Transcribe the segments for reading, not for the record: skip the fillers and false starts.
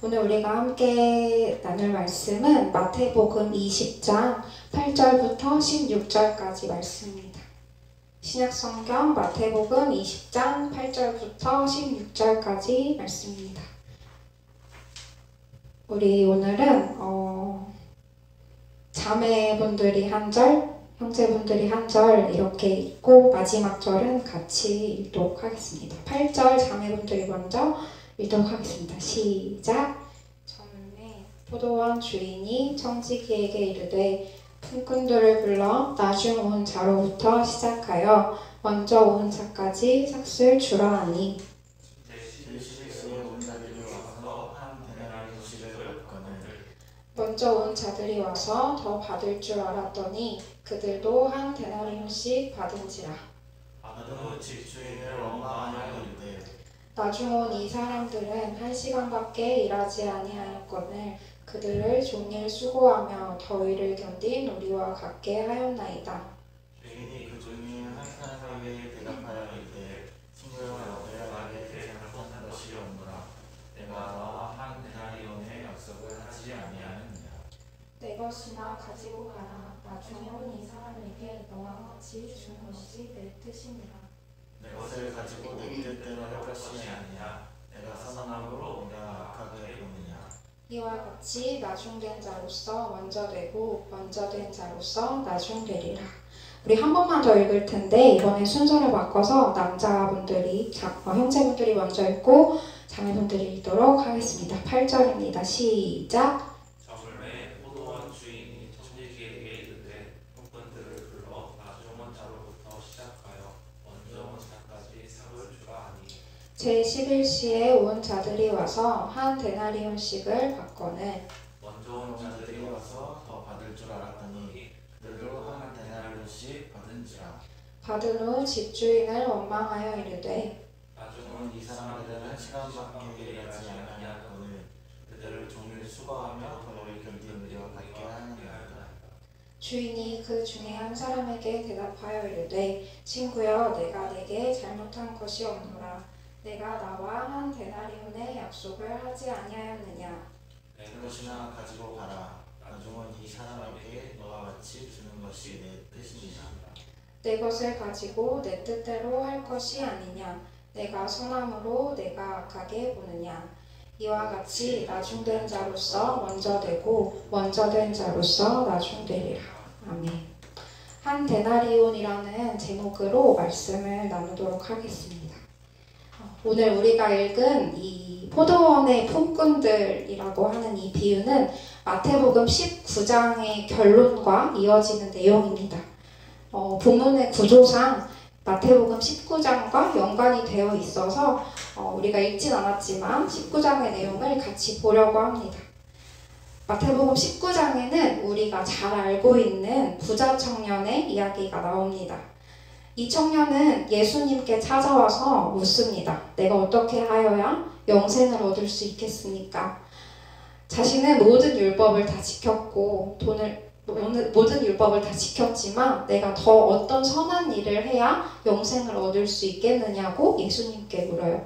오늘 우리가 함께 나눌 말씀은 마태복음 20장 8절부터 16절까지 말씀입니다. 신약성경 마태복음 20장 8절부터 16절까지 말씀입니다. 우리 오늘은 자매분들이 한 절, 형제분들이 한 절 이렇게 읽고 마지막 절은 같이 읽도록 하겠습니다. 8절 자매분들이 먼저 읽도록 하겠습니다. 시작. 전에 포도원 주인이 청지기에게 이르되 품꾼들을 불러 나중 온 자로부터 시작하여 먼저 온 자까지 삭슬 주라 하니 먼저 온 자들이 와서 더 받을 줄 알았더니 그들도 한 데나리온씩 받은지라. 집주인을 원망하여 이르되 나중 온 이 사람들은 1시간밖에 일하지 아니하였거늘 그들을 종일 수고하며 더위를 견딘 우리와 같게 하였나이다. 주인이 그 중에 한 사람에게 대답하여 이르되 친구여 내가 내게 잘못한 것이 없노라. 내가 너와 한 데나리온의 약속을 하지 아니하느냐. 내 것이나 가지고 가라. 나중 온 이 사람에게 너와 같이 주는 것이 내 뜻이니라. 내 것을 가지고 내 뜻대로 할 것이 아니냐. 내가 선함으로 내가 악하게 보느냐. 이와 같이 나중된 자로서 먼저 되고 먼저 된 자로서 나중되리라. 우리 한 번만 더 읽을 텐데 이번에 순서를 바꿔서 남자분들이 형제분들이 먼저 읽고 자매분들이 읽도록 하겠습니다. 8절입니다. 시작. 저물매 포도원 주인이 청지기에게 이르되 품꾼들을 불러 나중 온 자로부터 시작하여 먼저 온 자까지 삭을 주라 하니 제11시에 온 자들이 와서 한 데나리온씩을 받거늘 먼저 온 자들이 와서 더 받을 줄 알았더니 그들도 한 데나리온씩 받은지라. 받은 후 집주인을 원망하여 이르되 나중 온 이 사람들은 1시간밖에 일하지 아니하였거늘 그들을 종일 수고하며 더위를 견딘 우리와 같게 하느니라. 주인이 그 중에 한 사람에게 대답하여 이르되 친구여 내가 내게 잘못한 것이 없노라. 내가 나와 한 데나리온의 약속을 하지 아니하였느냐. 내 것이나 가지고 가라. 나중 온 이 사람에게 너와 같이 주는 것이 내 뜻이니라. 내 것을 가지고 내 뜻대로 할 것이 아니냐. 내가 선함으로 내가 악하게 보느냐. 이와 같이 나중된 자로서 먼저 되고 먼저 된 자로서 나중되리라. 아멘. 한 데나리온이라는 제목으로 말씀을 나누도록 하겠습니다. 오늘 우리가 읽은 이 포도원의 품꾼들이라고 하는 이 비유는 마태복음 19장의 결론과 이어지는 내용입니다. 본문의 구조상 마태복음 19장과 연관이 되어 있어서 우리가 읽진 않았지만 19장의 내용을 같이 보려고 합니다. 마태복음 19장에는 우리가 잘 알고 있는 부자 청년의 이야기가 나옵니다. 이 청년은 예수님께 찾아와서 묻습니다. 내가 어떻게 하여야 영생을 얻을 수 있겠습니까? 자신은 모든 율법을 다 지켰고 모든 율법을 다 지켰지만 내가 더 어떤 선한 일을 해야 영생을 얻을 수 있겠느냐고 예수님께 물어요.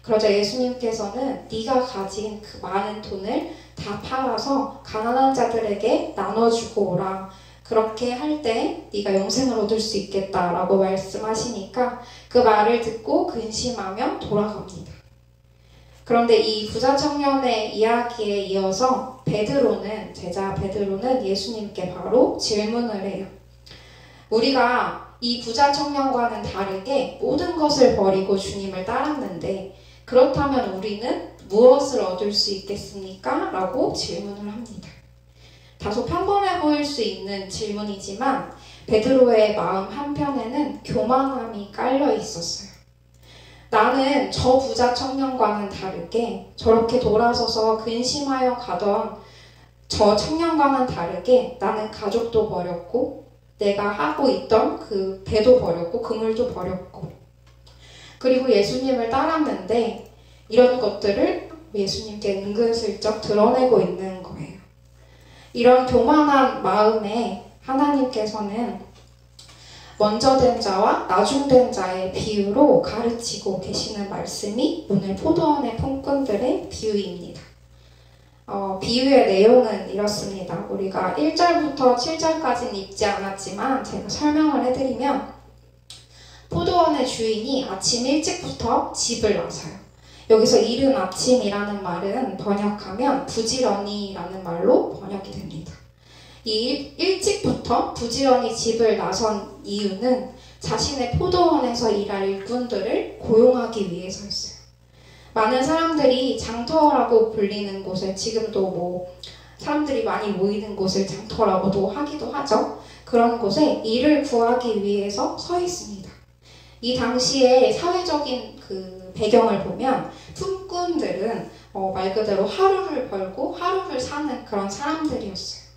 그러자 예수님께서는 네가 가진 그 많은 돈을 다 팔아서 가난한 자들에게 나눠주고 오라. 그렇게 할 때 네가 영생을 얻을 수 있겠다라고 말씀하시니까 그 말을 듣고 근심하며 돌아갑니다. 그런데 이 부자 청년의 이야기에 이어서 제자 베드로는 예수님께 바로 질문을 해요. 우리가 이 부자 청년과는 다르게 모든 것을 버리고 주님을 따랐는데 그렇다면 우리는 무엇을 얻을 수 있겠습니까? 라고 질문을 합니다. 다소 평범해 보일 수 있는 질문이지만 베드로의 마음 한편에는 교만함이 깔려 있었어요. 나는 저 부자 청년과는 다르게 저렇게 돌아서서 근심하여 가던 저 청년과는 다르게 나는 가족도 버렸고 내가 하고 있던 그 배도 버렸고 그물도 버렸고 그리고 예수님을 따랐는데 이런 것들을 예수님께 은근슬쩍 드러내고 있는 거예요. 이런 교만한 마음에 하나님께서는 먼저 된 자와 나중된 자의 비유로 가르치고 계시는 말씀이 오늘 포도원의 품꾼들의 비유입니다. 비유의 내용은 이렇습니다. 우리가 1절부터 7절까지는 읽지 않았지만 제가 설명을 해드리면 포도원의 주인이 아침 일찍부터 집을 나서요. 여기서 이른 아침이라는 말은 번역하면 부지런히라는 말로 번역이 됩니다. 이 일찍부터 부지런히 집을 나선 이유는 자신의 포도원에서 일할 일꾼들을 고용하기 위해서였어요. 많은 사람들이 장터라고 불리는 곳에 지금도 사람들이 많이 모이는 곳을 장터라고도 하기도 하죠. 그런 곳에 일을 구하기 위해서 서 있습니다. 이 당시에 사회적인 그 배경을 보면 품꾼들은 말 그대로 하루를 벌고 하루를 사는 그런 사람들이었어요.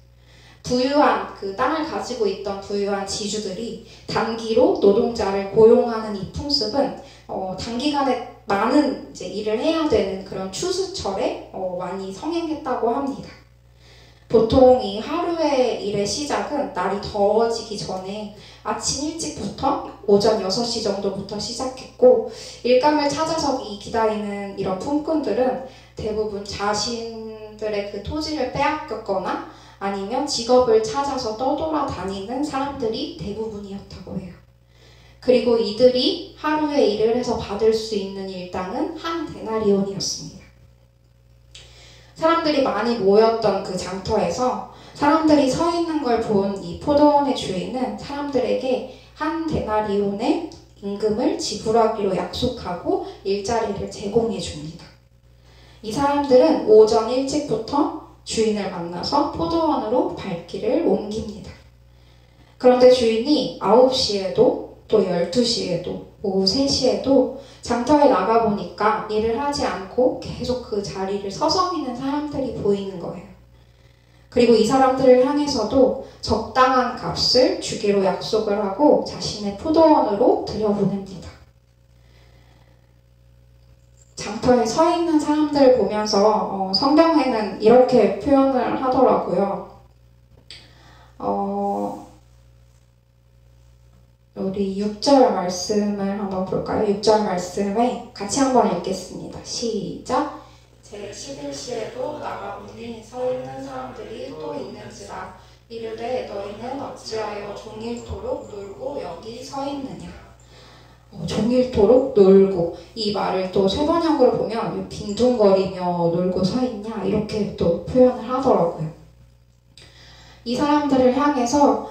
부유한 그 땅을 가지고 있던 부유한 지주들이 단기로 노동자를 고용하는 이 풍습은 단기간에 많은 이제 일을 해야 되는 그런 추수철에 많이 성행했다고 합니다. 보통 이 하루의 일의 시작은 날이 더워지기 전에 아침 일찍부터 오전 6시 정도부터 시작했고 일감을 찾아서 기다리는 이런 품꾼들은 대부분 자신들의 그 토지를 빼앗겼거나 아니면 직업을 찾아서 떠돌아다니는 사람들이 대부분이었다고 해요. 그리고 이들이 하루에 일을 해서 받을 수 있는 일당은 한 데나리온이었습니다. 사람들이 많이 모였던 그 장터에서 사람들이 서 있는 걸 본 이 포도원의 주인은 사람들에게 한 데나리온의 임금을 지불하기로 약속하고 일자리를 제공해 줍니다. 이 사람들은 오전 일찍부터 주인을 만나서 포도원으로 발길을 옮깁니다. 그런데 주인이 9시에도 또 12시에도 오후 3시에도 장터에 나가보니까 일을 하지 않고 계속 그 자리를 서성이는 사람들이 보이는 거예요. 그리고 이 사람들을 향해서도 적당한 값을 주기로 약속을 하고 자신의 포도원으로 들여보냅니다. 장터에 서 있는 사람들을 보면서 성경에는 이렇게 표현을 하더라고요. 우리 6절 말씀을 한번 볼까요? 6절 말씀에 같이 한번 읽겠습니다. 시작! 제11시에도 나가보니 서 있는 사람들이 또 있는지라 이르되 너희는 어찌하여 종일토록 놀고 여기 서 있느냐. 종일토록 놀고, 이 말을 또 세번역으로 보면 빈둥거리며 놀고 서 있냐 이렇게 또 표현을 하더라고요. 이 사람들을 향해서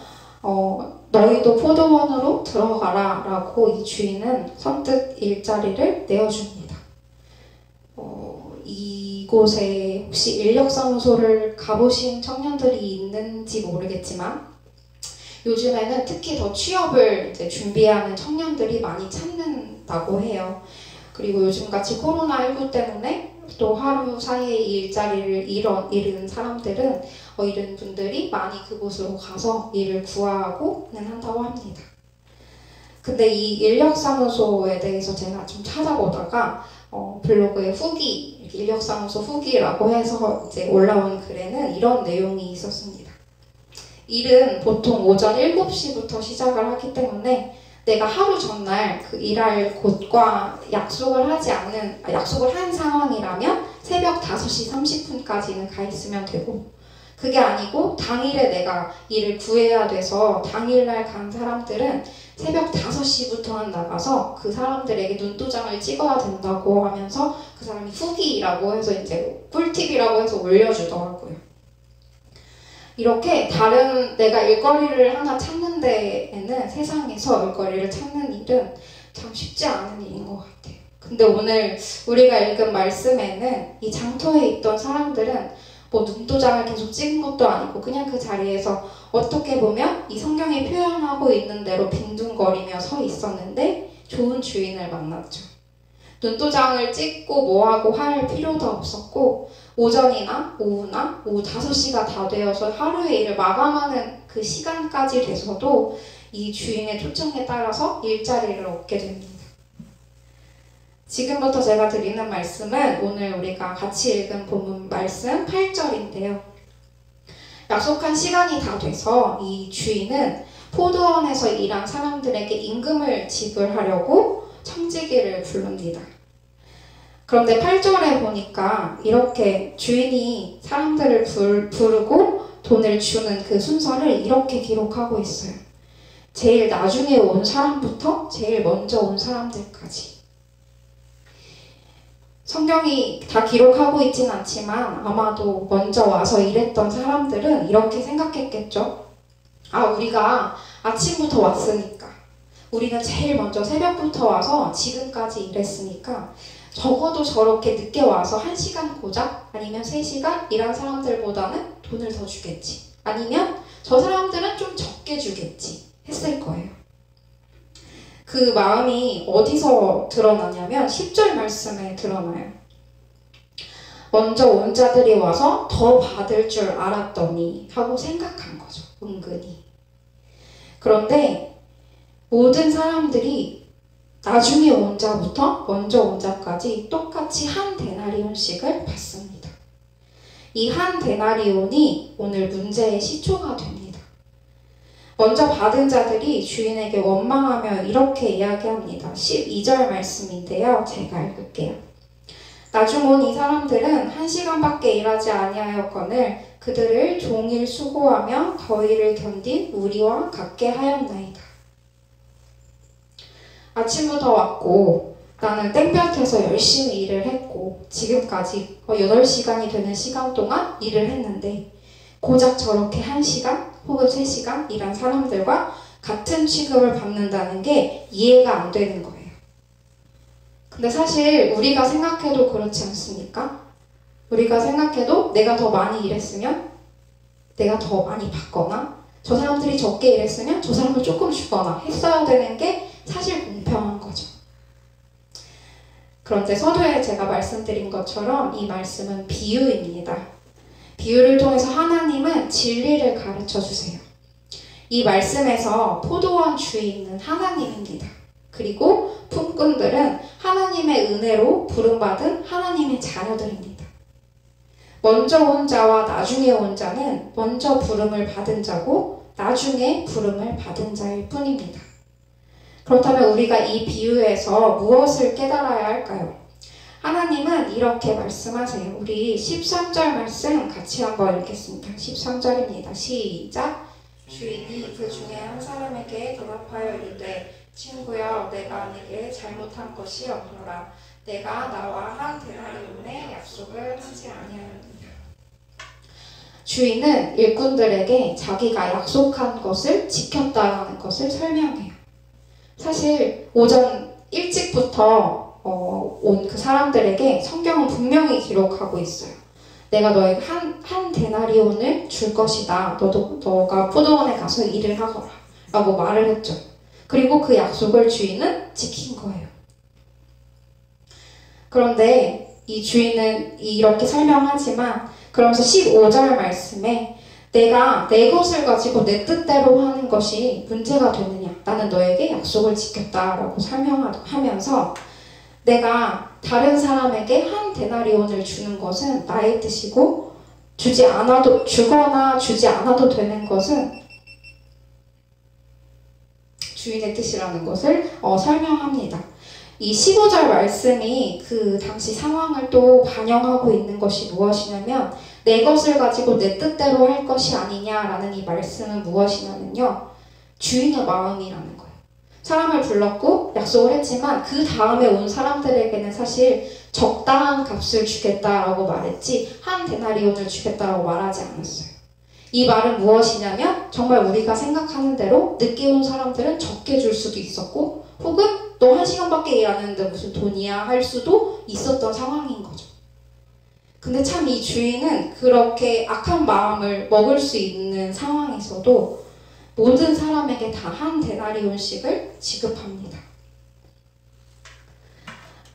너희도 포도원으로 들어가라 라고 이 주인은 선뜻 일자리를 내어줍니다. 이곳에 혹시 인력사무소를 가보신 청년들이 있는지 모르겠지만 요즘에는 특히 더 취업을 이제 준비하는 청년들이 많이 찾는다고 해요. 그리고 요즘같이 코로나19 때문에 또 하루 사이에 일자리를 잃은 사람들은 잃은 분들이 많이 그곳으로 가서 일을 구하고는 한다고 합니다. 근데 이 인력사무소에 대해서 제가 좀 찾아보다가 블로그에 후기, 인력사무소 후기라고 해서 이제 올라온 글에는 이런 내용이 있었습니다. 일은 보통 오전 7시부터 시작을 하기 때문에 내가 하루 전날 그 일할 곳과 약속을 한 상황이라면 새벽 5시 30분까지는 가 있으면 되고, 그게 아니고 당일에 내가 일을 구해야 돼서 당일날 간 사람들은 새벽 5시부터는 나가서 그 사람들에게 눈도장을 찍어야 된다고 하면서 그 사람이 후기라고 해서 이제 꿀팁이라고 해서 올려주더라고요. 이렇게 다른 내가 일거리를 하나 찾는 데에는 세상에서 일거리를 찾는 일은 참 쉽지 않은 일인 것 같아요. 근데 오늘 우리가 읽은 말씀에는 이 장터에 있던 사람들은 눈도장을 계속 찍은 것도 아니고 그냥 그 자리에서 어떻게 보면 이 성경이 표현하고 있는 대로 빈둥거리며 서 있었는데 좋은 주인을 만났죠. 눈도장을 찍고 뭐하고 할 필요도 없었고 오전이나 오후나 오후 5시가 다 되어서 하루의 일을 마감하는 그 시간까지 돼서도 이 주인의 초청에 따라서 일자리를 얻게 됩니다. 지금부터 제가 드리는 말씀은 오늘 우리가 같이 읽은 본문 말씀 8절인데요. 약속한 시간이 다 돼서 이 주인은 포도원에서 일한 사람들에게 임금을 지불하려고 청지기를 부릅니다. 그런데 8절에 보니까 이렇게 주인이 사람들을 부르고 돈을 주는 그 순서를 이렇게 기록하고 있어요. 제일 나중에 온 사람부터 제일 먼저 온 사람들까지. 성경이 다 기록하고 있진 않지만 아마도 먼저 와서 일했던 사람들은 이렇게 생각했겠죠. 우리가 아침부터 왔으니까, 우리는 제일 먼저 새벽부터 와서 지금까지 일했으니까 적어도 저렇게 늦게 와서 1시간 고작 아니면 3시간 일한 사람들보다는 돈을 더 주겠지, 아니면 저 사람들은 좀 적게 주겠지 했을 거예요. 그 마음이 어디서 드러나냐면 10절 말씀에 드러나요. 먼저 온 자들이 와서 더 받을 줄 알았더니 하고 생각한 거죠. 은근히. 그런데 모든 사람들이 나중에 온 자부터 먼저 온 자까지 똑같이 한 데나리온씩을 받습니다. 이 한 데나리온이 오늘 문제의 시초가 됩니다. 먼저 받은 자들이 주인에게 원망하며 이렇게 이야기합니다. 12절 말씀인데요. 제가 읽을게요. 나중 온 이 사람들은 1시간밖에 일하지 아니하였거늘 그들을 종일 수고하며 더위를 견딘 우리와 같게 하였나이다. 아침부터 왔고 나는 땡볕에서 열심히 일을 했고 지금까지 8시간이 되는 시간 동안 일을 했는데 고작 저렇게 1시간 혹은 3시간 일한 사람들과 같은 취급을 받는다는 게 이해가 안 되는 거예요. 근데 사실 우리가 생각해도 그렇지 않습니까? 우리가 생각해도 내가 더 많이 일했으면 내가 더 많이 받거나 저 사람들이 적게 일했으면 저 사람을 조금 주거나 했어야 되는 게 사실 공평한 거죠. 그런데 서두에 제가 말씀드린 것처럼 이 말씀은 비유입니다. 비유를 통해서 하나님은 진리를 가르쳐 주세요. 이 말씀에서 포도원 주인은 하나님입니다. 그리고 품꾼들은 하나님의 은혜로 부름받은 하나님의 자녀들입니다. 먼저 온 자와 나중에 온 자는 먼저 부름을 받은 자고 나중에 부름을 받은 자일 뿐입니다. 그렇다면 우리가 이 비유에서 무엇을 깨달아야 할까요? 하나님은 이렇게 말씀하세요. 우리 13절 말씀 같이 한번 읽겠습니다. 13절입니다. 시작! 주인이 그 중에 한 사람에게 대답하여 이르되 친구여 내가 네게 잘못한 것이 없노라. 내가 나와 한 데나리온의 약속을 하지 아니하였느냐. 주인은 일꾼들에게 자기가 약속한 것을 지켰다는 것을 설명해요. 사실 오전 일찍부터 온 그 사람들에게 성경은 분명히 기록하고 있어요. 내가 너에게 한 데나리온을 줄 것이다. 너가 포도원에 가서 일을 하거라. 라고 말을 했죠. 그리고 그 약속을 주인은 지킨 거예요. 그런데 이 주인은 이렇게 설명하지만 그러면서 15절 말씀에 내가 내 것을 가지고 내 뜻대로 하는 것이 문제가 되느냐. 나는 너에게 약속을 지켰다라고 설명하면서 내가 다른 사람에게 한 데나리온을 주는 것은 나의 뜻이고 주거나 주지 않아도 되는 것은 주인의 뜻이라는 것을 설명합니다. 이 15절 말씀이 그 당시 상황을 또 반영하고 있는 것이 무엇이냐면 내 것을 가지고 내 뜻대로 할 것이 아니냐라는 이 말씀은 무엇이냐면요. 주인의 마음이라는 거예요. 사람을 불렀고 약속을 했지만 그 다음에 온 사람들에게는 사실 적당한 값을 주겠다라고 말했지 한 데나리온을 주겠다라고 말하지 않았어요. 이 말은 무엇이냐면 정말 우리가 생각하는 대로 늦게 온 사람들은 적게 줄 수도 있었고 혹은 너 1시간밖에 일하는데 무슨 돈이야 할 수도 있었던 상황인 거죠. 근데 참 이 주인은 그렇게 악한 마음을 먹을 수 있는 상황에서도 모든 사람에게 다 한 데나리온씩을 지급합니다.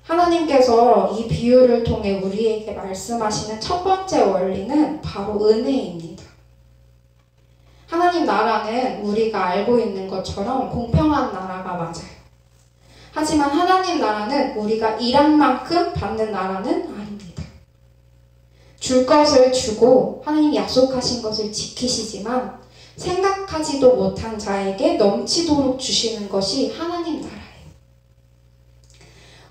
하나님께서 이 비유를 통해 우리에게 말씀하시는 첫 번째 원리는 바로 은혜입니다. 하나님 나라는 우리가 알고 있는 것처럼 공평한 나라가 맞아요. 하지만 하나님 나라는 우리가 일한 만큼 받는 나라는 아닙니다. 줄 것을 주고 하나님 약속하신 것을 지키시지만 생각하지도 못한 자에게 넘치도록 주시는 것이 하나님 나라예요.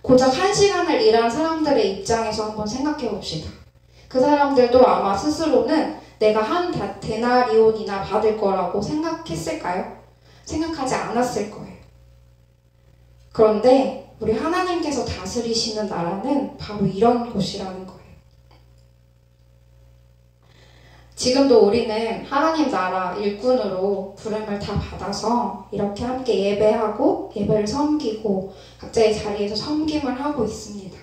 고작 1시간을 일한 사람들의 입장에서 한번 생각해 봅시다. 그 사람들도 아마 스스로는 내가 한 데나리온이나 받을 거라고 생각했을까요? 생각하지 않았을 거예요. 그런데 우리 하나님께서 다스리시는 나라는 바로 이런 곳이라는 거예요. 지금도 우리는 하나님 나라 일꾼으로 부름을 다 받아서 이렇게 함께 예배하고 예배를 섬기고 각자의 자리에서 섬김을 하고 있습니다.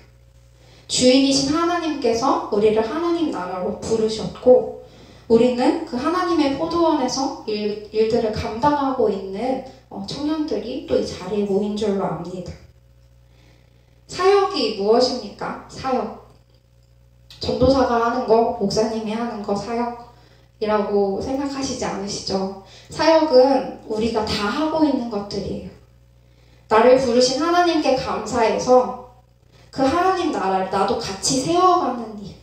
주인이신 하나님께서 우리를 하나님 나라로 부르셨고 우리는 그 하나님의 포도원에서 일들을 감당하고 있는 청년들이 또 이 자리에 모인 줄로 압니다. 사역이 무엇입니까? 사역. 전도사가 하는 거, 목사님이 하는 거 사역이라고 생각하시지 않으시죠? 사역은 우리가 다 하고 있는 것들이에요. 나를 부르신 하나님께 감사해서 그 하나님 나라를 나도 같이 세워가는 일.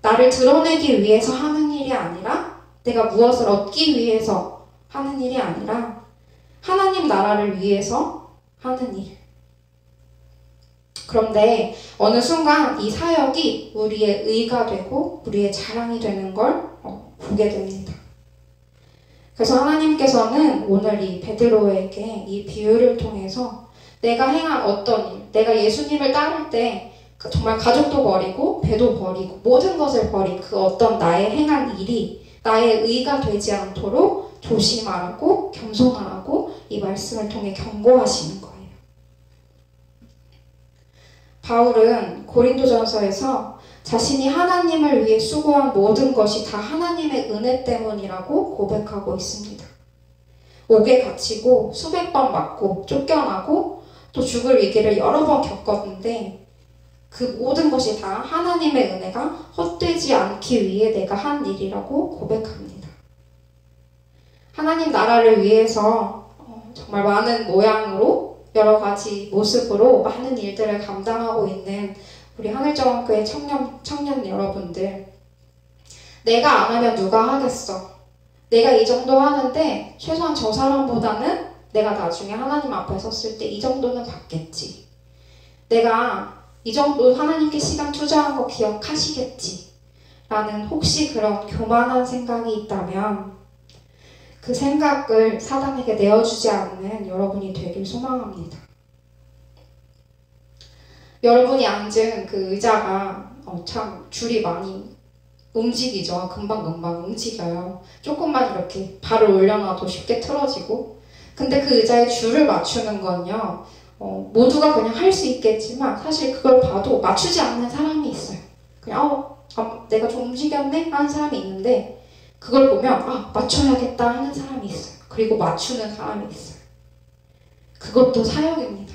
나를 드러내기 위해서 하는 일이 아니라 내가 무엇을 얻기 위해서 하는 일이 아니라 하나님 나라를 위해서 하는 일. 그런데 어느 순간 이 사역이 우리의 의가 되고 우리의 자랑이 되는 걸 보게 됩니다. 그래서 하나님께서는 오늘 이 베드로에게 이 비유를 통해서 내가 행한 어떤 일, 내가 예수님을 따를 때 정말 가족도 버리고 배도 버리고 모든 것을 버린 그 어떤 나의 행한 일이 나의 의가 되지 않도록 조심하라고 겸손하라고 이 말씀을 통해 경고하시는 거예요. 바울은 고린도전서에서 자신이 하나님을 위해 수고한 모든 것이 다 하나님의 은혜 때문이라고 고백하고 있습니다. 옥에 갇히고 수백 번 맞고 쫓겨나고 또 죽을 위기를 여러 번 겪었는데 그 모든 것이 다 하나님의 은혜가 헛되지 않기 위해 내가 한 일이라고 고백합니다. 하나님 나라를 위해서 정말 많은 모양으로 여러 가지 모습으로 많은 일들을 감당하고 있는 우리 하늘정원교회 청년 여러분들, 내가 안 하면 누가 하겠어? 내가 이 정도 하는데 최소한 저 사람보다는 내가 나중에 하나님 앞에 섰을 때 이 정도는 받겠지. 내가 이 정도 하나님께 시간 투자한 거 기억하시겠지. 라는 혹시 그런 교만한 생각이 있다면 그 생각을 사단에게 내어주지 않는 여러분이 되길 소망합니다. 여러분이 앉은 그 의자가 참 줄이 많이 움직이죠. 금방금방 움직여요. 조금만 이렇게 발을 올려놔도 쉽게 틀어지고. 근데 그 의자에 줄을 맞추는 건요, 모두가 그냥 할 수 있겠지만 사실 그걸 봐도 맞추지 않는 사람이 있어요. 그냥 내가 좀 움직였네? 하는 사람이 있는데 그걸 보면 맞춰야겠다 하는 사람이 있어요. 그리고 맞추는 사람이 있어요. 그것도 사역입니다.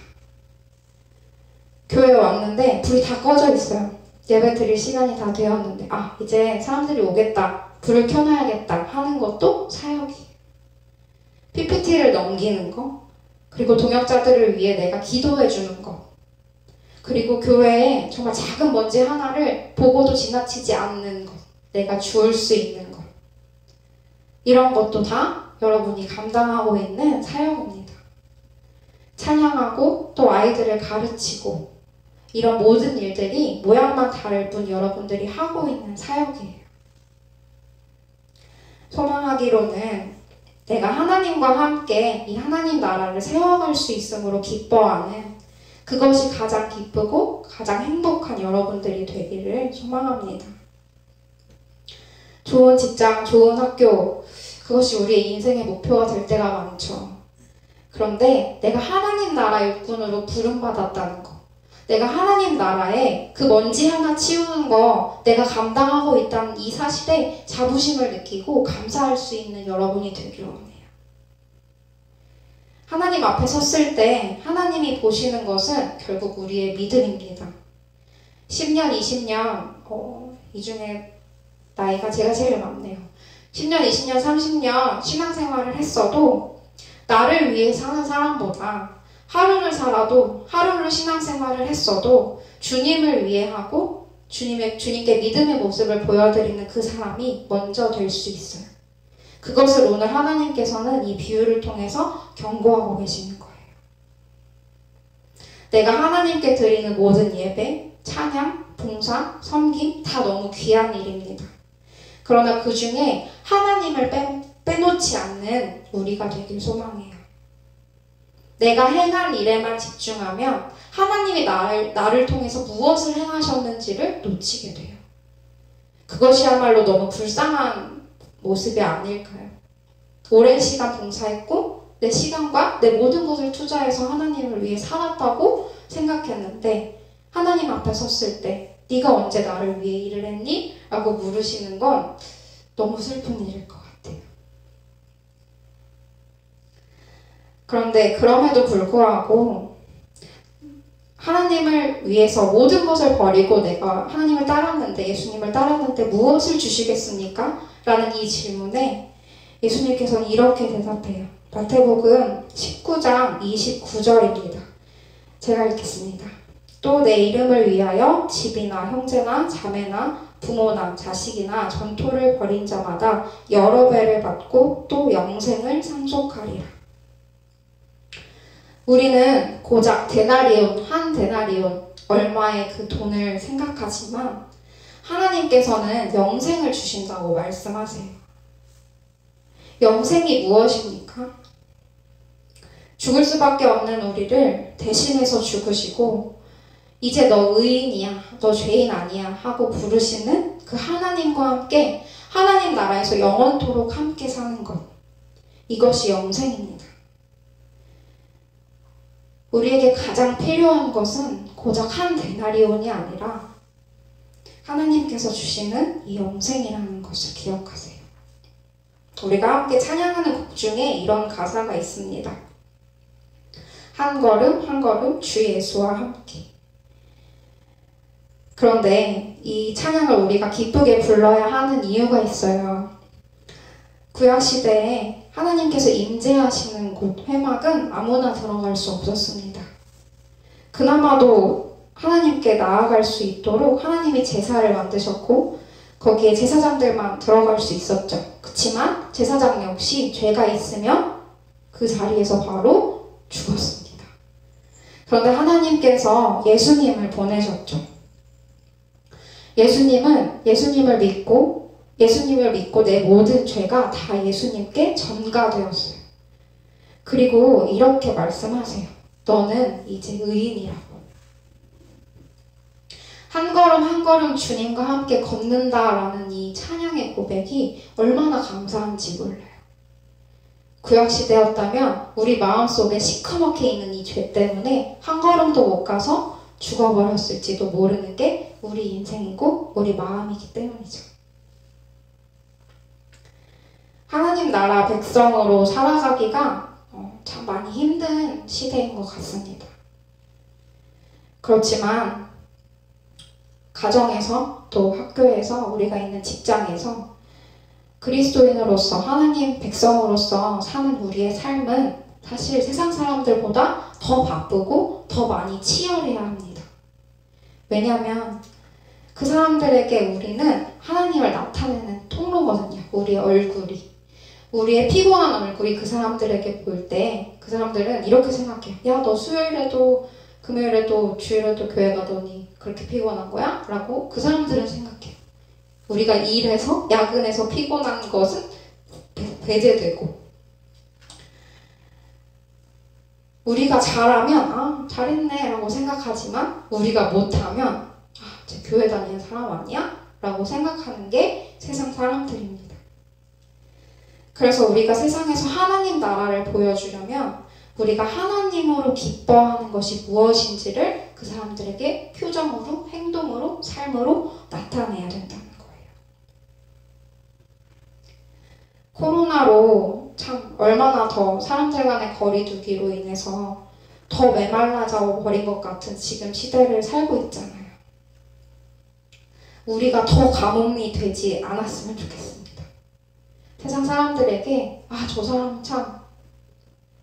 교회에 왔는데 불이 다 꺼져 있어요. 예배 드릴 시간이 다 되었는데 이제 사람들이 오겠다, 불을 켜놔야겠다 하는 것도 사역이에요. PPT를 넘기는 거, 그리고 동역자들을 위해 내가 기도해 주는 거, 그리고 교회에 정말 작은 먼지 하나를 보고도 지나치지 않는 것, 내가 주울 수 있는 것, 이런 것도 다 여러분이 감당하고 있는 사역입니다. 찬양하고 또 아이들을 가르치고 이런 모든 일들이 모양만 다를 뿐 여러분들이 하고 있는 사역이에요. 소망하기로는 내가 하나님과 함께 이 하나님 나라를 세워갈 수 있음으로 기뻐하는, 그것이 가장 기쁘고 가장 행복한 여러분들이 되기를 소망합니다. 좋은 직장, 좋은 학교, 그것이 우리의 인생의 목표가 될 때가 많죠. 그런데 내가 하나님 나라 일꾼으로 부름받았다는 거, 내가 하나님 나라에 그 먼지 하나 치우는 거 내가 감당하고 있다는 이 사실에 자부심을 느끼고 감사할 수 있는 여러분이 되기를 원해요. 하나님 앞에 섰을 때 하나님이 보시는 것은 결국 우리의 믿음입니다. 10년, 20년, 이 중에 나이가 제가 제일 많네요. 10년, 20년, 30년 신앙생활을 했어도 나를 위해 사는 사람보다 하루를 살아도, 하루를 신앙생활을 했어도 주님을 위해 하고 주님께 믿음의 모습을 보여드리는 그 사람이 먼저 될 수 있어요. 그것을 오늘 하나님께서는 이 비유를 통해서 경고하고 계시는 거예요. 내가 하나님께 드리는 모든 예배, 찬양, 봉사, 섬김 다 너무 귀한 일입니다. 그러나 그 중에 하나님을 빼놓지 않는 우리가 되길 소망해요. 내가 행한 일에만 집중하면 하나님이 나를 통해서 무엇을 행하셨는지를 놓치게 돼요. 그것이야말로 너무 불쌍한 모습이 아닐까요? 오랜 시간 봉사했고 내 시간과 내 모든 것을 투자해서 하나님을 위해 살았다고 생각했는데 하나님 앞에 섰을 때 네가 언제 나를 위해 일을 했니? 라고 물으시는 건 너무 슬픈 일일 것 같아요. 그런데 그럼에도 불구하고 하나님을 위해서 모든 것을 버리고 내가 하나님을 따랐는데, 예수님을 따랐는데 무엇을 주시겠습니까? 라는 이 질문에 예수님께서는 이렇게 대답해요. 마태복음 19장 29절입니다. 제가 읽겠습니다. 또 내 이름을 위하여 집이나 형제나 자매나 부모나 자식이나 전토를 벌인 자마다 여러 배를 받고 또 영생을 상속하리라. 우리는 고작 한 데나리온 얼마의 그 돈을 생각하지만 하나님께서는 영생을 주신다고 말씀하세요. 영생이 무엇입니까? 죽을 수밖에 없는 우리를 대신해서 죽으시고 이제 너 의인이야, 너 죄인 아니야 하고 부르시는 그 하나님과 함께 하나님 나라에서 영원토록 함께 사는 것, 이것이 영생입니다. 우리에게 가장 필요한 것은 고작 한 데나리온이 아니라 하나님께서 주시는 이 영생이라는 것을 기억하세요. 우리가 함께 찬양하는 곡 중에 이런 가사가 있습니다. 한 걸음 한 걸음 주 예수와 함께. 그런데 이 찬양을 우리가 기쁘게 불러야 하는 이유가 있어요. 구약시대에 하나님께서 임재하시는 곳 회막은 아무나 들어갈 수 없었습니다. 그나마도 하나님께 나아갈 수 있도록 하나님이 제사를 만드셨고 거기에 제사장들만 들어갈 수 있었죠. 그렇지만 제사장 역시 죄가 있으면 그 자리에서 바로 죽었습니다. 그런데 하나님께서 예수님을 보내셨죠. 예수님을 믿고 내 모든 죄가 다 예수님께 전가되었어요. 그리고 이렇게 말씀하세요. 너는 이제 의인이라고. 한 걸음 한 걸음 주님과 함께 걷는다라는 이 찬양의 고백이 얼마나 감사한지 몰라요. 구약시대였다면 우리 마음속에 시커멓게 있는 이 죄 때문에 한 걸음도 못 가서 죽어버렸을지도 모르는 게 우리 인생이고 우리 마음이기 때문이죠. 하나님 나라 백성으로 살아가기가 참 많이 힘든 시대인 것 같습니다. 그렇지만 가정에서 또 학교에서 우리가 있는 직장에서 그리스도인으로서 하나님 백성으로서 사는 우리의 삶은 사실 세상 사람들보다 더 바쁘고 더 많이 치열해야 합니다. 왜냐하면 그 사람들에게 우리는 하나님을 나타내는 통로거든요. 우리의 얼굴이. 우리의 피곤한 얼굴이 그 사람들에게 보일 때 그 사람들은 이렇게 생각해요. 야, 너 수요일에도 금요일에도 주일에도 교회 가더니 그렇게 피곤한 거야? 라고 그 사람들은 생각해요. 우리가 일해서 야근해서 피곤한 것은 배제되고 우리가 잘하면 잘했네 라고 생각하지만 우리가 못하면 쟤 교회 다니는 사람 아니야? 라고 생각하는 게 세상 사람들입니다. 그래서 우리가 세상에서 하나님 나라를 보여주려면 우리가 하나님으로 기뻐하는 것이 무엇인지를 그 사람들에게 표정으로, 행동으로, 삶으로 나타내야 된다는 거예요. 코로나로 참 얼마나 더 사람들 간의 거리 두기로 인해서 더 메말라져 버린 것 같은 지금 시대를 살고 있잖아요. 우리가 더 가뭄이 되지 않았으면 좋겠습니다. 세상 사람들에게 저 사람 참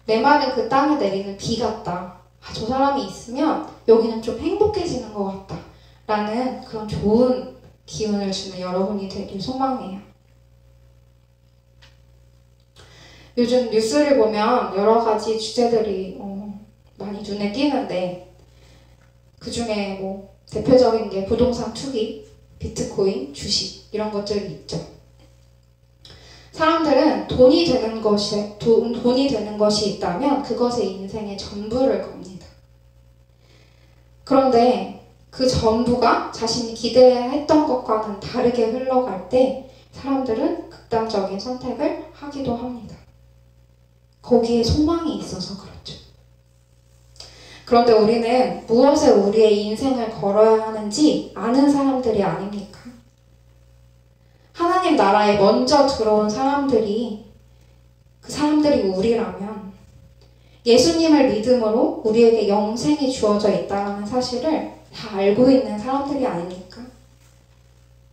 메마른 그 땅에 내리는 비 같다. 저 사람이 있으면 여기는 좀 행복해지는 것 같다. 라는 그런 좋은 기운을 주는 여러분이 되길 소망해요. 요즘 뉴스를 보면 여러 가지 주제들이 많이 눈에 띄는데 그 중에 뭐 대표적인 게 부동산 투기, 비트코인, 주식 이런 것들이 있죠. 사람들은 돈이 되는 것이 있다면 그것에 인생의 전부를 겁니다. 그런데 그 전부가 자신이 기대했던 것과는 다르게 흘러갈 때 사람들은 극단적인 선택을 하기도 합니다. 거기에 소망이 있어서 그렇죠. 그런데 우리는 무엇에 우리의 인생을 걸어야 하는지 아는 사람들이 아닙니까? 하나님 나라에 먼저 들어온 사람들이, 그 사람들이 우리라면 예수님을 믿음으로 우리에게 영생이 주어져 있다는 사실을 다 알고 있는 사람들이 아닙니까?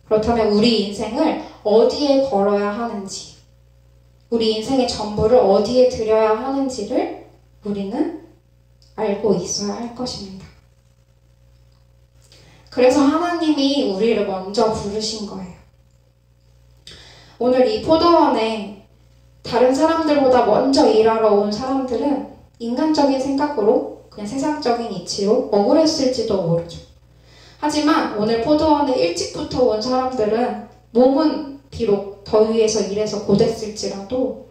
그렇다면 우리 인생을 어디에 걸어야 하는지, 우리 인생의 전부를 어디에 드려야 하는지를 우리는 알고 있어야 할 것입니다. 그래서 하나님이 우리를 먼저 부르신 거예요. 오늘 이 포도원에 다른 사람들보다 먼저 일하러 온 사람들은 인간적인 생각으로 그냥 세상적인 이치로 억울했을지도 모르죠. 하지만 오늘 포도원에 일찍부터 온 사람들은 몸은 비록 더위에서 일해서 고됐을지라도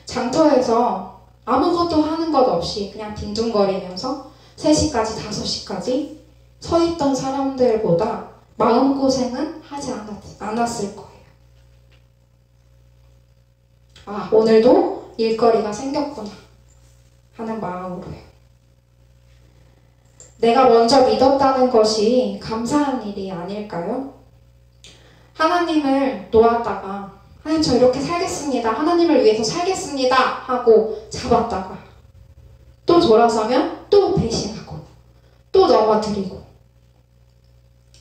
장터에서 아무것도 하는 것 없이 그냥 빈둥거리면서 3시까지 5시까지 서 있던 사람들보다 마음고생은 하지 않았을 거예요. 아, 오늘도 일거리가 생겼구나 하는 마음으로요. 내가 먼저 믿었다는 것이 감사한 일이 아닐까요? 하나님을 놓았다가 하나님 저 이렇게 살겠습니다. 하나님을 위해서 살겠습니다 하고 잡았다가 또 돌아서면 또 배신하고 또 넘어뜨리고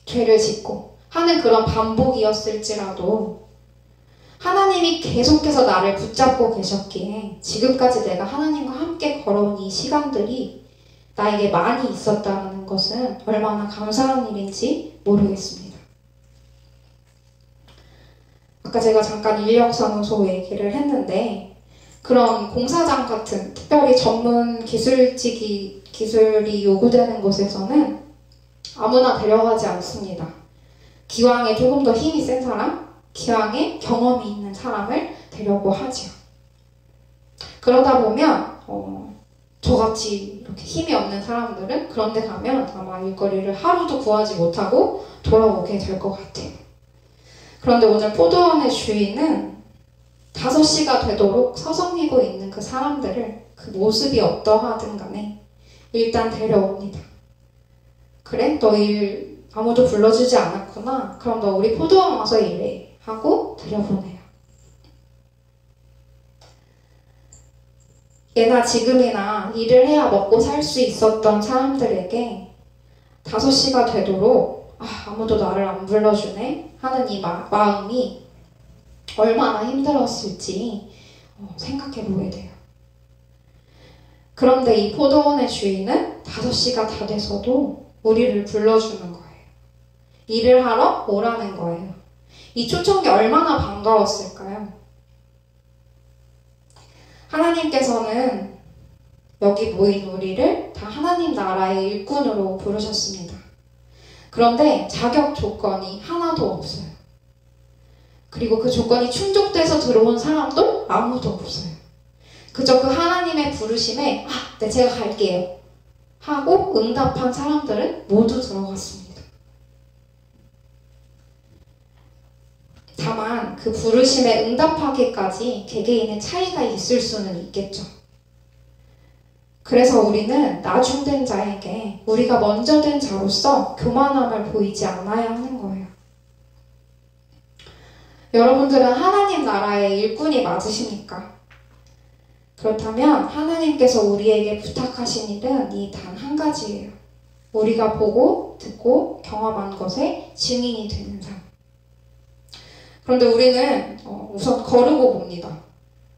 죄를 짓고 하는 그런 반복이었을지라도 하나님이 계속해서 나를 붙잡고 계셨기에 지금까지 내가 하나님과 함께 걸어온 이 시간들이 나에게 많이 있었다는 것은 얼마나 감사한 일인지 모르겠습니다. 아까 제가 잠깐 인력사무소 얘기를 했는데 그런 공사장 같은 특별히 전문 기술이 요구되는 곳에서는 아무나 데려가지 않습니다. 기왕에 조금 더 힘이 센 사람, 기왕에 경험이 있는 사람을 데려고 하죠. 그러다 보면 저같이 이렇게 힘이 없는 사람들은 그런 데 가면 아마 일거리를 하루도 구하지 못하고 돌아오게 될 것 같아요. 그런데 오늘 포도원의 주인은 5시가 되도록 서성이고 있는 그 사람들을 그 모습이 어떠하든 간에 일단 데려옵니다. 그래? 너 일 아무도 불러주지 않았구나. 그럼 너 우리 포도원 와서 일해. 하고 들여보내요. 예나 지금이나 일을 해야 먹고 살 수 있었던 사람들에게 5시가 되도록 아무도 나를 안 불러주네 하는 이 마음이 얼마나 힘들었을지 생각해 보게 돼요. 그런데 이 포도원의 주인은 5시가 다 돼서도 우리를 불러주는 거예요. 일을 하러 오라는 거예요. 이 초청이 얼마나 반가웠을까요? 하나님께서는 여기 모인 우리를 다 하나님 나라의 일꾼으로 부르셨습니다. 그런데 자격 조건이 하나도 없어요. 그리고 그 조건이 충족돼서 들어온 사람도 아무도 없어요. 그저 그 하나님의 부르심에 네, 제가 갈게요 하고 응답한 사람들은 모두 들어갔습니다. 다만 그 부르심에 응답하기까지 개개인의 차이가 있을 수는 있겠죠. 그래서 우리는 나중된 자에게 우리가 먼저 된 자로서 교만함을 보이지 않아야 하는 거예요. 여러분들은 하나님 나라의 일꾼이 맞으십니까? 그렇다면 하나님께서 우리에게 부탁하신 일은 이 단 한 가지예요. 우리가 보고 듣고 경험한 것에 증인이 되는 삶. 그런데 우리는 우선 거르고 봅니다.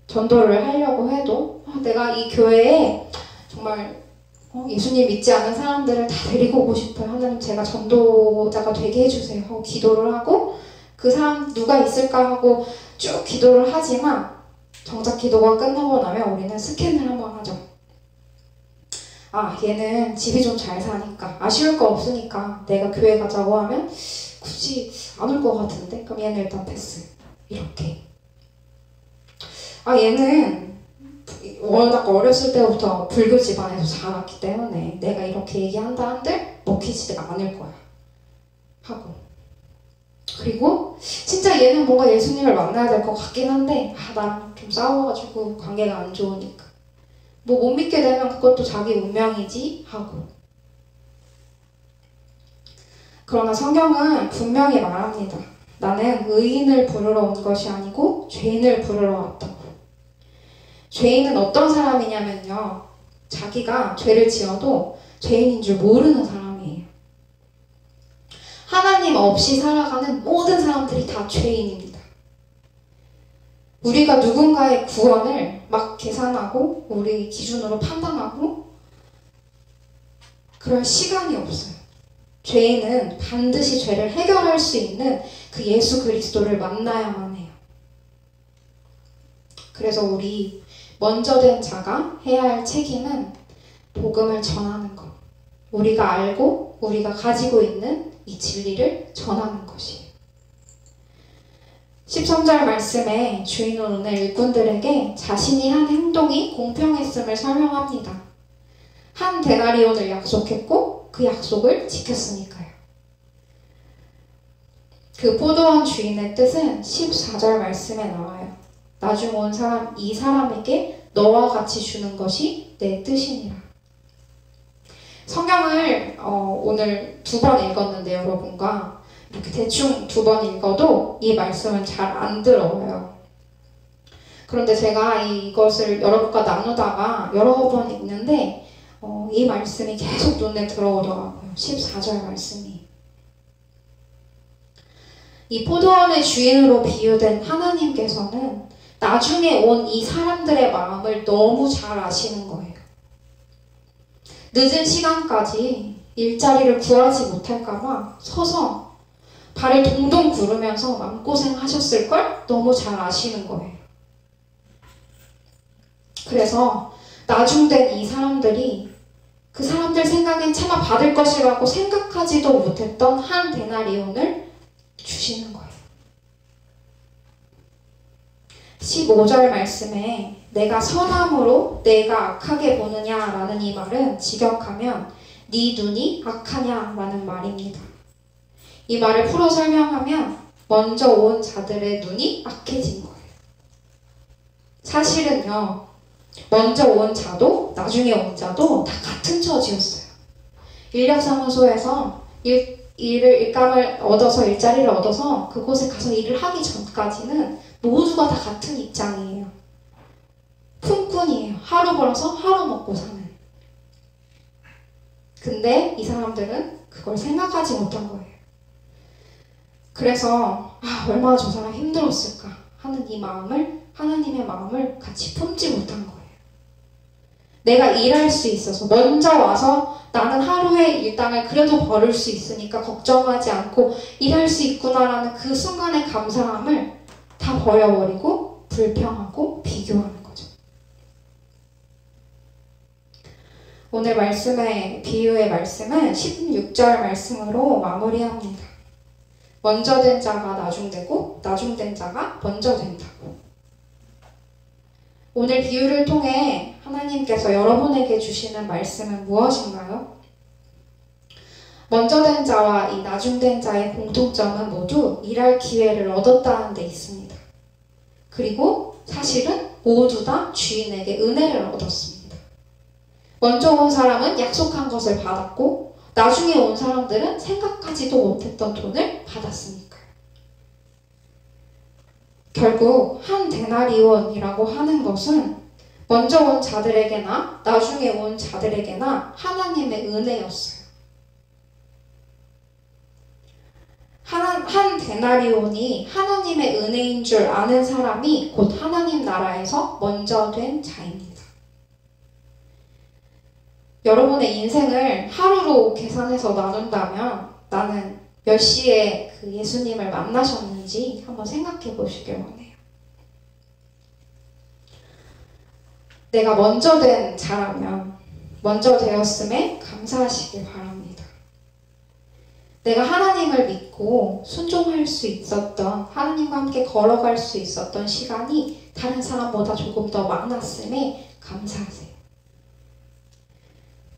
전도를 하려고 해도 내가 이 교회에 정말 예수님 믿지 않은 사람들을 다 데리고 오고 싶어요. 하나님 제가 전도자가 되게 해주세요 하고 기도를 하고 그 사람 누가 있을까 하고 쭉 기도를 하지만 정작 기도가 끝나고 나면 우리는 스캔을 한번 하죠. 아, 얘는 집이 좀 잘 사니까, 아쉬울 거 없으니까 내가 교회 가자고 하면 굳이 안 올 것 같은데? 그럼 얘는 일단 패스. 이렇게. 아, 얘는 워낙 어렸을 때부터 불교 집안에서 자랐기 때문에 내가 이렇게 얘기한다 한들 먹히지가 않을 거야. 하고. 그리고 진짜 얘는 뭔가 예수님을 만나야 될 것 같긴 한데 나랑 좀 싸워가지고 관계가 안 좋으니까 뭐 못 믿게 되면 그것도 자기 운명이지 하고. 그러나 성경은 분명히 말합니다. 나는 의인을 부르러 온 것이 아니고 죄인을 부르러 왔다고. 죄인은 어떤 사람이냐면요, 자기가 죄를 지어도 죄인인 줄 모르는 사람이에요. 하나님 없이 살아가는 모든 사람들이 다 죄인입니다. 우리가 누군가의 구원을 막 계산하고 우리 기준으로 판단하고 그럴 시간이 없어요. 죄인은 반드시 죄를 해결할 수 있는 그 예수 그리스도를 만나야만 해요. 그래서 우리 먼저 된 자가 해야 할 책임은 복음을 전하는 것. 우리가 알고 우리가 가지고 있는 이 진리를 전하는 것이에요. 13절 말씀에 주인은 오늘 일꾼들에게 자신이 한 행동이 공평했음을 설명합니다. 한 데나리온을 약속했고 그 약속을 지켰으니까요. 그 포도원 주인의 뜻은 14절 말씀에 나와요. 나중 온 사람 이 사람에게 너와 같이 주는 것이 내 뜻이니라. 성경을 오늘 2번 읽었는데 여러분과 이렇게 대충 2번 읽어도 이 말씀은 잘 안 들어요. 그런데 제가 이것을 여러분과 나누다가 여러 번 읽는데 이 말씀이 계속 눈에 들어오더라고요. 14절 말씀이. 이 포도원의 주인으로 비유된 하나님께서는 나중에 온 이 사람들의 마음을 너무 잘 아시는 거예요. 늦은 시간까지 일자리를 구하지 못할까봐 서서 발을 동동 구르면서 마음고생하셨을걸 너무 잘 아시는 거예요. 그래서 나중된 이 사람들이 그 사람들 생각엔 차마 받을 것이라고 생각하지도 못했던 한 데나리온을 주시는 거예요. 15절 말씀에 내가 선함으로 내가 악하게 보느냐라는 이 말은 직역하면 네 눈이 악하냐라는 말입니다. 이 말을 풀어 설명하면 먼저 온 자들의 눈이 악해진 거예요. 사실은요, 먼저 온 자도 나중에 온 자도 다 같은 처지였어요. 인력사무소에서 일감을 얻어서 일자리를 얻어서 그곳에 가서 일을 하기 전까지는 모두가 다 같은 입장이에요. 품꾼이에요. 하루 벌어서 하루 먹고 사는. 근데 이 사람들은 그걸 생각하지 못한 거예요. 그래서 얼마나 저 사람 힘들었을까 하는 이 마음을, 하나님의 마음을 같이 품지 못한 거예요. 내가 일할 수 있어서 먼저 와서 나는 하루의 일당을 그래도 벌을 수 있으니까 걱정하지 않고 일할 수 있구나라는 그 순간의 감사함을 다 버려버리고 불평하고 비교하는 거죠. 오늘 말씀의 비유의 말씀은 16절 말씀으로 마무리합니다. 먼저 된 자가 나중되고 나중된 자가 먼저 된다고. 오늘 비유를 통해 하나님께서 여러분에게 주시는 말씀은 무엇인가요? 먼저 된 자와 이 나중된 자의 공통점은 모두 일할 기회를 얻었다는 데 있습니다. 그리고 사실은 모두 다 주인에게 은혜를 얻었습니다. 먼저 온 사람은 약속한 것을 받았고 나중에 온 사람들은 생각하지도 못했던 돈을 받았으니까요. 결국 한 데나리온이라고 하는 것은 먼저 온 자들에게나 나중에 온 자들에게나 하나님의 은혜였어요. 한 데나리온이 하나님의 은혜인 줄 아는 사람이 곧 하나님 나라에서 먼저 된 자입니다. 여러분의 인생을 하루로 계산해서 나눈다면 나는 몇 시에 그 예수님을 만나셨는지 한번 생각해 보시길 원해요. 내가 먼저 된 자라면 먼저 되었음에 감사하시길 바랍니다. 내가 하나님을 믿고 순종할 수 있었던, 하나님과 함께 걸어갈 수 있었던 시간이 다른 사람보다 조금 더 많았음에 감사하세요.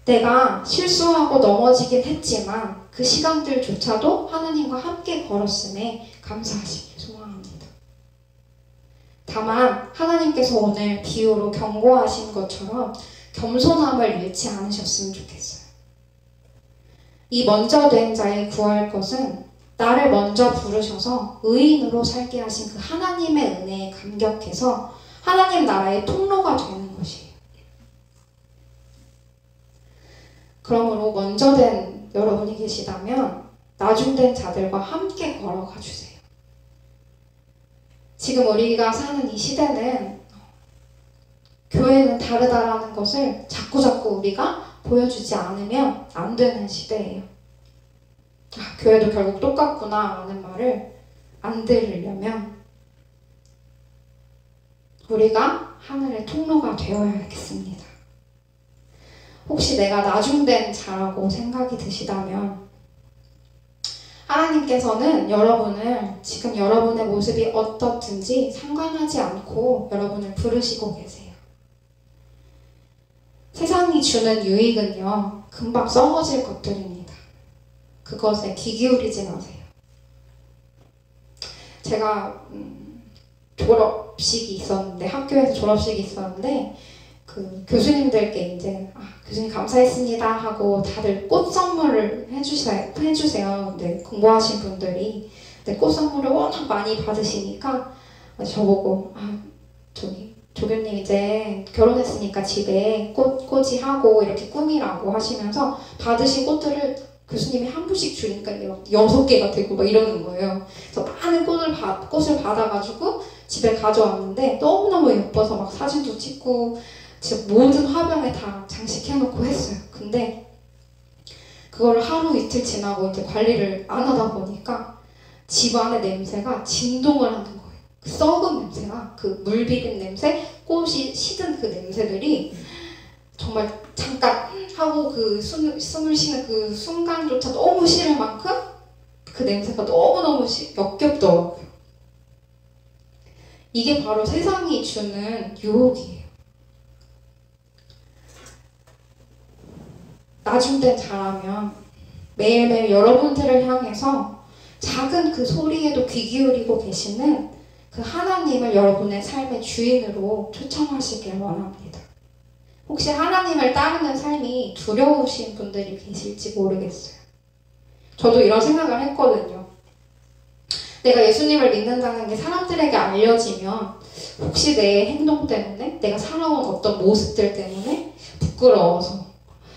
내가 실수하고 넘어지긴 했지만 그 시간들조차도 하나님과 함께 걸었음에 감사하시길 소망합니다. 다만 하나님께서 오늘 비유로 경고하신 것처럼 겸손함을 잃지 않으셨으면 좋겠어요. 이 먼저 된 자에 구할 것은 나를 먼저 부르셔서 의인으로 살게 하신 그 하나님의 은혜에 감격해서 하나님 나라의 통로가 되는 것이에요. 그러므로 먼저 된 여러분이 계시다면 나중된 자들과 함께 걸어가 주세요. 지금 우리가 사는 이 시대는 교회는 다르다라는 것을 자꾸자꾸 우리가 보여주지 않으면 안 되는 시대예요. 교회도 결국 똑같구나 라는 말을 안 들으려면 우리가 하늘의 통로가 되어야겠습니다. 혹시 내가 나중된 자라고 생각이 드시다면 하나님께서는 여러분을 지금 여러분의 모습이 어떻든지 상관하지 않고 여러분을 부르시고 계세요. 세상이 주는 유익은요, 금방 썩어질 것들입니다. 그것에 귀 기울이지 마세요. 제가 졸업식이 있었는데, 학교에서 졸업식이 있었는데 그 교수님들께 이제 교수님 감사했습니다 하고 다들 꽃 선물을 해주세요. 네, 공부하신 분들이. 근데 꽃 선물을 워낙 많이 받으시니까 저보고 조교님 이제 결혼했으니까 집에 꽃꽂이 하고 이렇게 꾸미라고 하시면서 받으신 꽃들을 교수님이 한 분씩 주니까 6개가 되고 막 이러는 거예요. 그래서 많은 꽃을 받아가지고 집에 가져왔는데 너무너무 예뻐서 막 사진도 찍고 진짜 모든 화병에 다 장식해놓고 했어요. 근데 그걸 하루 이틀 지나고 이제 관리를 안 하다 보니까 집 안의 냄새가 진동을 하는 거예요. 그 썩은 냄새가, 그 물 비린 냄새, 꽃이 시든 그 냄새들이 정말 잠깐 하고 그 숨을 쉬는 그 순간조차 너무 싫을 만큼 그 냄새가 너무너무 역겹더라고요. 이게 바로 세상이 주는 유혹이에요. 나중된 자라면 매일매일 여러분들을 향해서 작은 그 소리에도 귀 기울이고 계시는 그 하나님을 여러분의 삶의 주인으로 초청하시길 원합니다. 혹시 하나님을 따르는 삶이 두려우신 분들이 계실지 모르겠어요. 저도 이런 생각을 했거든요. 내가 예수님을 믿는다는 게 사람들에게 알려지면 혹시 내 행동 때문에, 내가 살아온 어떤 모습들 때문에 부끄러워서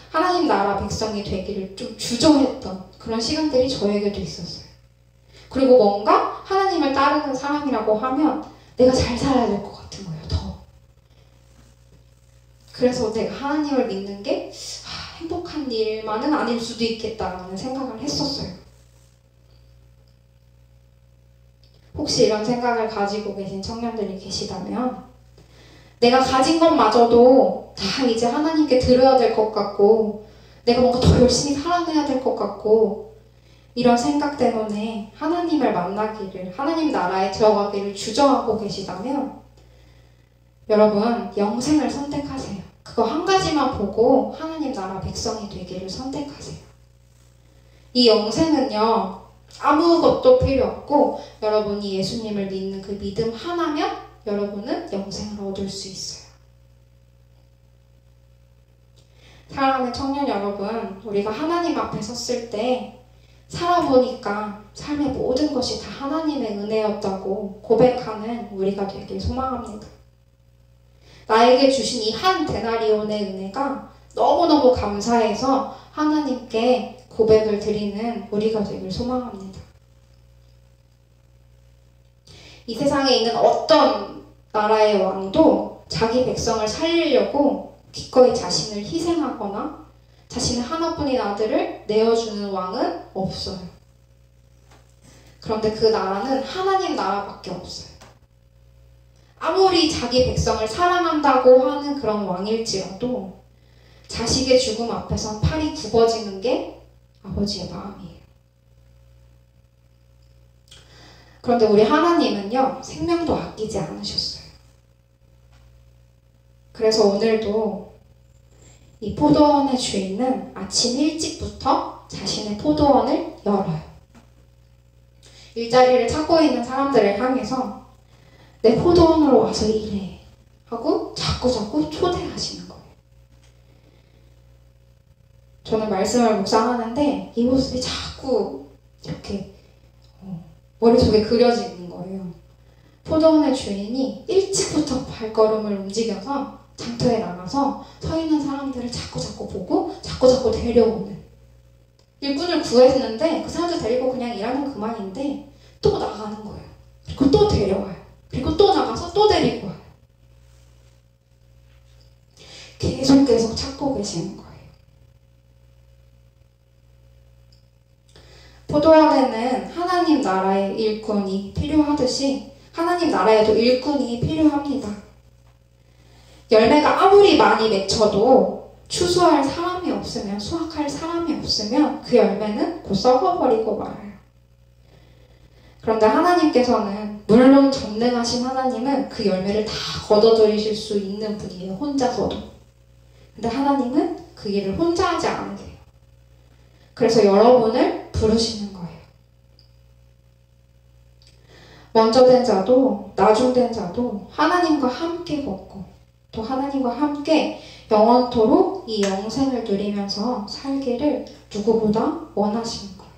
하나님 나라 백성이 되기를 좀 주저했던 그런 시간들이 저에게도 있었어요. 그리고 뭔가 하나님을 따르는 사람이라고 하면 내가 잘 살아야 될 것 같은 거예요, 더. 그래서 내가 하나님을 믿는 게 행복한 일만은 아닐 수도 있겠다라는 생각을 했었어요. 혹시 이런 생각을 가지고 계신 청년들이 계시다면 내가 가진 것마저도 다 이제 하나님께 드려야 될 것 같고 내가 뭔가 더 열심히 살아내야 될 것 같고 이런 생각 때문에 하나님을 만나기를, 하나님 나라에 들어가기를 주저하고 계시다면 여러분, 영생을 선택하세요. 그거 한 가지만 보고 하나님 나라 백성이 되기를 선택하세요. 이 영생은요, 아무것도 필요 없고 여러분이 예수님을 믿는 그 믿음 하나면 여러분은 영생을 얻을 수 있어요. 사랑하는 청년 여러분, 우리가 하나님 앞에 섰을 때 살아보니까 삶의 모든 것이 다 하나님의 은혜였다고 고백하는 우리가 되길 소망합니다. 나에게 주신 이 한 데나리온의 은혜가 너무너무 감사해서 하나님께 고백을 드리는 우리가 되길 소망합니다. 이 세상에 있는 어떤 나라의 왕도 자기 백성을 살리려고 기꺼이 자신을 희생하거나 자신의 하나뿐인 아들을 내어주는 왕은 없어요. 그런데 그 나라는 하나님 나라밖에 없어요. 아무리 자기 백성을 사랑한다고 하는 그런 왕일지라도 자식의 죽음 앞에서 팔이 굽어지는 게 아버지의 마음이에요. 그런데 우리 하나님은요, 생명도 아끼지 않으셨어요. 그래서 오늘도 이 포도원의 주인은 아침 일찍부터 자신의 포도원을 열어요. 일자리를 찾고 있는 사람들을 향해서 내 포도원으로 와서 일해 하고 자꾸 초대하시는 거예요. 저는 말씀을 묵상하는데 이 모습이 자꾸 이렇게 머릿속에 그려지는 거예요. 포도원의 주인이 일찍부터 발걸음을 움직여서 장터에 나가서 서 있는 사람들을 자꾸 보고 자꾸 데려오는, 일꾼을 구했는데 그 사람들 데리고 그냥 일하면 그만인데 또 나가는 거예요. 그리고 또 데려와요. 그리고 또 나가서 또 데리고 와요. 계속 찾고 계시는 거예요. 포도원에는 하나님 나라의 일꾼이 필요하듯이 하나님 나라에도 일꾼이 필요합니다. 열매가 아무리 많이 맺혀도 추수할 사람이 없으면, 수확할 사람이 없으면 그 열매는 곧 썩어버리고 말아요. 그런데 하나님께서는, 물론 전능하신 하나님은 그 열매를 다 거둬들이실 수 있는 분이에요. 혼자서도. 근데 하나님은 그 일을 혼자 하지 않으세요. 그래서 여러분을 부르시는 거예요. 먼저 된 자도 나중된 자도 하나님과 함께 걷고 또 하나님과 함께 영원토록 이 영생을 누리면서 살기를 누구보다 원하시는 거예요.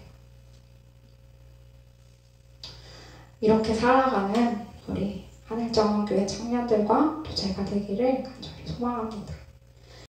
이렇게 살아가는 우리 하늘정원교회 청년들과 또 제가 되기를 간절히 소망합니다.